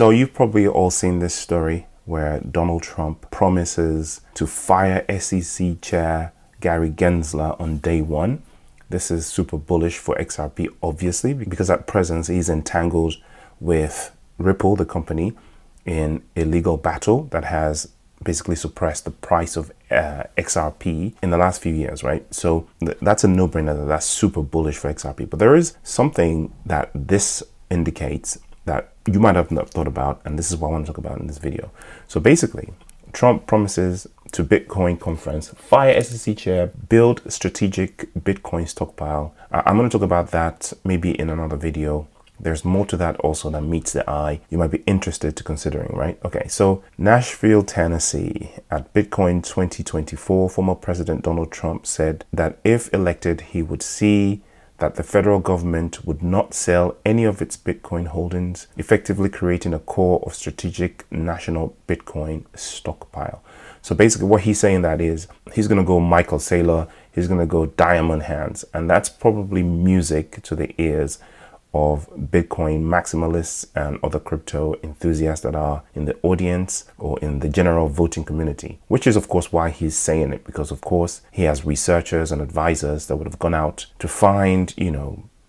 So you've probably all seen this story where Donald Trump promises to fire SEC Chair Gary Gensler on day one. This is super bullish for XRP, obviously, because at present he's entangled with Ripple, the company, in a legal battle that has basically suppressed the price of XRP in the last few years, right? So that's a no-brainer. That's super bullish for XRP. But there is something that this indicates that you might have not thought about, and this is what I want to talk about in this video. So basically, Trump promises to Bitcoin conference, fire SEC chair, build strategic Bitcoin stockpile. I'm going to talk about that maybe in another video. There's more to that also that meets the eye. You might be interested to considering, right? Okay, so Nashville, Tennessee, at Bitcoin 2024, former President Donald Trump said that if elected, he would see that the federal government would not sell any of its Bitcoin holdings, effectively creating a core of strategic national Bitcoin stockpile. So basically what he's saying that is, he's going to go Michael Saylor, he's going to go Diamond Hands, and that's probably music to the ears of Bitcoin maximalists and other crypto enthusiasts that are in the audience or in the general voting community, which is of course why he's saying it, because of course he has researchers and advisors that would have gone out to find,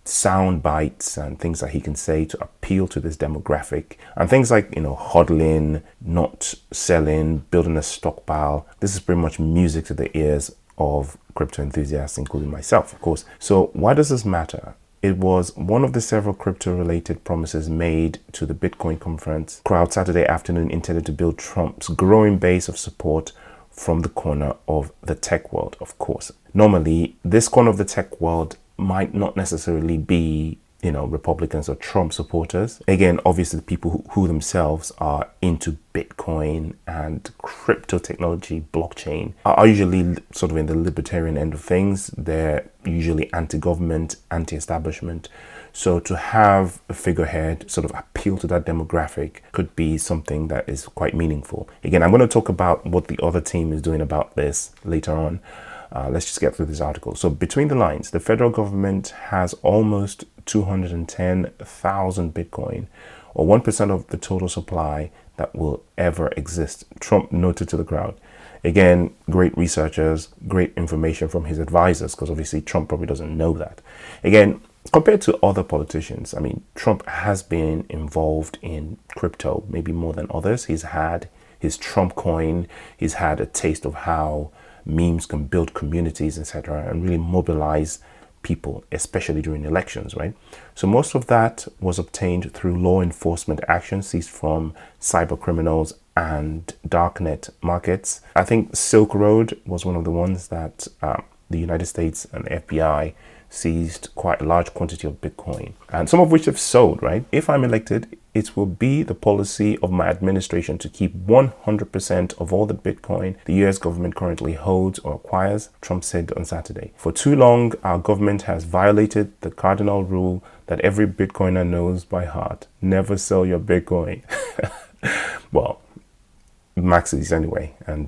sound bites and things that he can say to appeal to this demographic, and things like, hodling, not selling, building a stockpile. This is pretty much music to the ears of crypto enthusiasts, including myself, of course. So why does this matter? It was one of the several crypto-related promises made to the Bitcoin conference crowd Saturday afternoon, intended to build Trump's growing base of support from the corner of the tech world, of course. Normally, this corner of the tech world might not necessarily be, Republicans or Trump supporters. Again, obviously, the people who themselves are into Bitcoin and crypto technology, blockchain, are usually sort of in the libertarian end of things. They're usually anti-government, anti-establishment. So to have a figurehead sort of appeal to that demographic could be something that is quite meaningful. Again, I'm going to talk about what the other team is doing about this later on. Let's just get through this article. So between the lines, the federal government has almost 210,000 Bitcoin, or 1% of the total supply that will ever exist, Trump noted to the crowd. Again, great researchers, great information from his advisors, because obviously Trump probably doesn't know that. Again, compared to other politicians, Trump has been involved in crypto, maybe more than others. He's had his Trump coin, he's had a taste of how memes can build communities, etc., and really mobilize people, especially during elections, right? So most of that was obtained through law enforcement action seized from cyber criminals and darknet markets. I think Silk Road was one of the ones that the United States and the FBI seized quite a large quantity of Bitcoin, and some of which have sold, right? If I'm elected, it will be the policy of my administration to keep 100% of all the Bitcoin the US government currently holds or acquires, Trump said on Saturday. For too long, our government has violated the cardinal rule that every Bitcoiner knows by heart: never sell your Bitcoin. Well, maxis anyway, and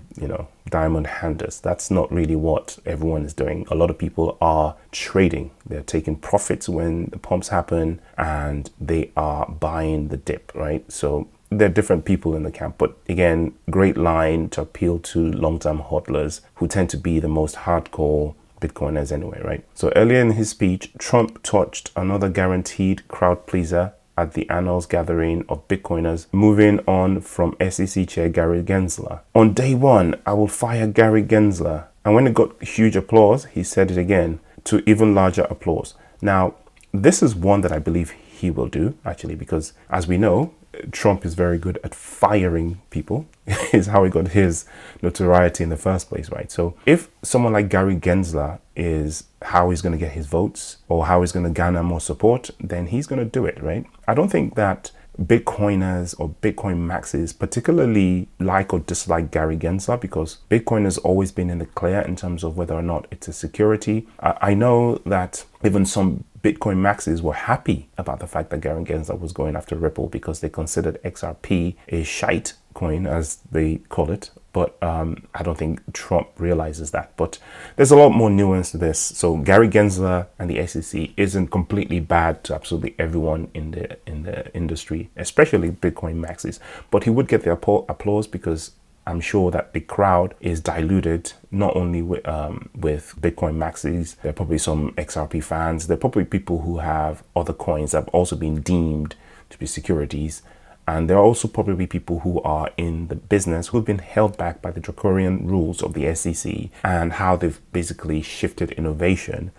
diamond handers. That's not really what everyone is doing. A lot of people are trading. They're taking profits when the pumps happen, and they are buying the dip, right? So there are different people in the camp, but again, great line to appeal to long-term hodlers who tend to be the most hardcore Bitcoiners anyway, right? So earlier in his speech, Trump touched another guaranteed crowd pleaser at the Annals gathering of Bitcoiners, moving on from SEC Chair Gary Gensler. On day one, I will fire Gary Gensler. And when it got huge applause, he said it again, to even larger applause. Now, this is one that I believe he will do, actually, because as we know, Trump is very good at firing people. Is how he got his notoriety in the first place, right? So if someone like Gary Gensler is how he's going to get his votes, or how he's going to garner more support, then he's going to do it, right? I don't think that Bitcoiners or Bitcoin maxis particularly like or dislike Gary Gensler, because Bitcoin has always been in the clear in terms of whether or not it's a security. I know that even some Bitcoin maxis were happy about the fact that Gary Gensler was going after Ripple, because they considered XRP a shite coin, as they call it, But I don't think Trump realizes that. But there's a lot more nuance to this. So Gary Gensler and the SEC isn't completely bad to absolutely everyone in the industry, especially Bitcoin maxis. But he would get the applause because I'm sure that the crowd is diluted not only with Bitcoin maxis. There are probably some XRP fans. There are probably people who have other coins that have also been deemed to be securities. And there are also probably people who are in the business who've been held back by the draconian rules of the SEC and how they've basically shifted innovation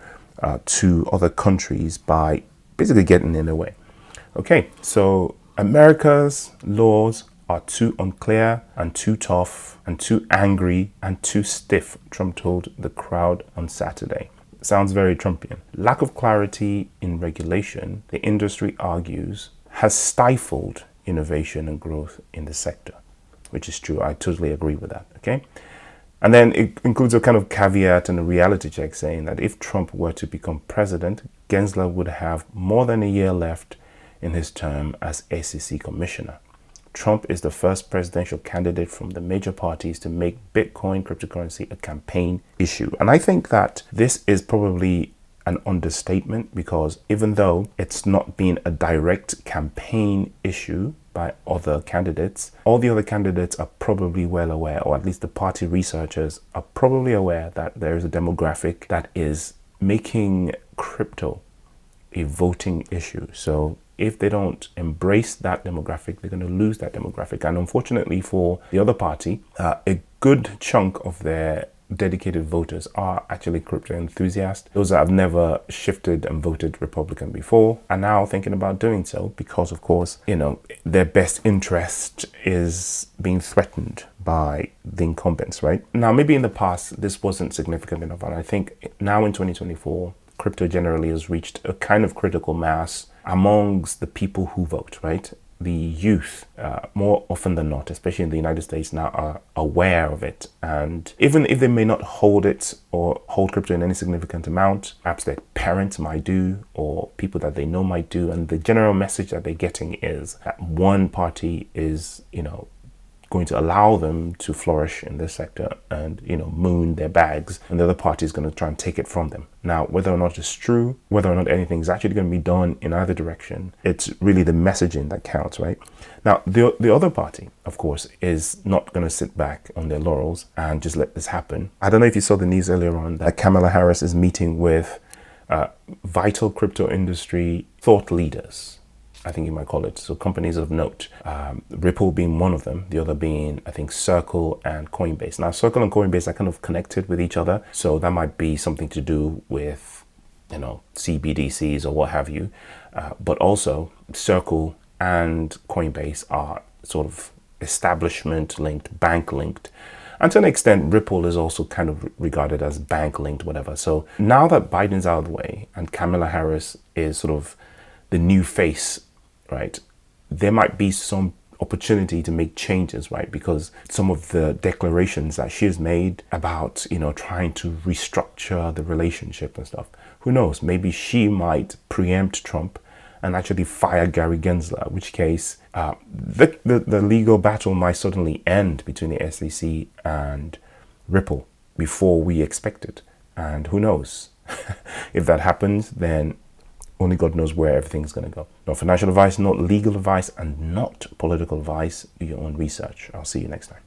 to other countries by basically getting in the way. Okay, so America's laws are too unclear and too tough and too angry and too stiff, Trump told the crowd on Saturday. Sounds very Trumpian. Lack of clarity in regulation, the industry argues, has stifled innovation and growth in the sector, which is true. I totally agree with that. Okay. And then it includes a kind of caveat and a reality check saying that if Trump were to become president, Gensler would have more than a year left in his term as SEC commissioner. Trump is the first presidential candidate from the major parties to make Bitcoin cryptocurrency a campaign issue. And I think that this is probably an understatement, because even though it's not been a direct campaign issue by other candidates, all the other candidates are probably well aware, or at least the party researchers are probably aware, that there is a demographic that is making crypto a voting issue. So if they don't embrace that demographic, they're going to lose that demographic. And unfortunately for the other party, a good chunk of their dedicated voters are actually crypto enthusiasts. Those that have never shifted and voted Republican before are now thinking about doing so because, of course, you know, their best interest is being threatened by the incumbents, right? Now, maybe in the past, this wasn't significant enough. And I think now in 2024, crypto generally has reached a kind of critical mass amongst the people who vote, right? The youth, more often than not, especially in the United States now, are aware of it. And even if they may not hold it or hold crypto in any significant amount, perhaps their parents might do, or people that they know might do. And the general message that they're getting is that one party is, you know, going to allow them to flourish in this sector and, you know, moon their bags, and the other party is going to try and take it from them. Now, whether or not it's true, whether or not anything is actually going to be done in either direction, it's really the messaging that counts, right? Now, the other party, of course, is not going to sit back on their laurels and just let this happen. I don't know if you saw the news earlier on that Kamala Harris is meeting with vital crypto industry thought leaders, I think you might call it. So companies of note, Ripple being one of them, the other being, I think, Circle and Coinbase. Now, Circle and Coinbase are kind of connected with each other. So that might be something to do with, you know, CBDCs or what have you. But also Circle and Coinbase are sort of establishment linked, bank linked. And to an extent, Ripple is also kind of regarded as bank linked, whatever. So now that Biden's out of the way and Kamala Harris is sort of the new face, right, there might be some opportunity to make changes, right? Because some of the declarations that she has made about, you know, trying to restructure the relationship and stuff, who knows, maybe she might preempt Trump and actually fire Gary Gensler, in which case the legal battle might suddenly end between the SEC and Ripple before we expect it. And who knows, if that happens, then only God knows where everything's going to go. Not financial advice, not legal advice, and not political advice. Do your own research. I'll see you next time.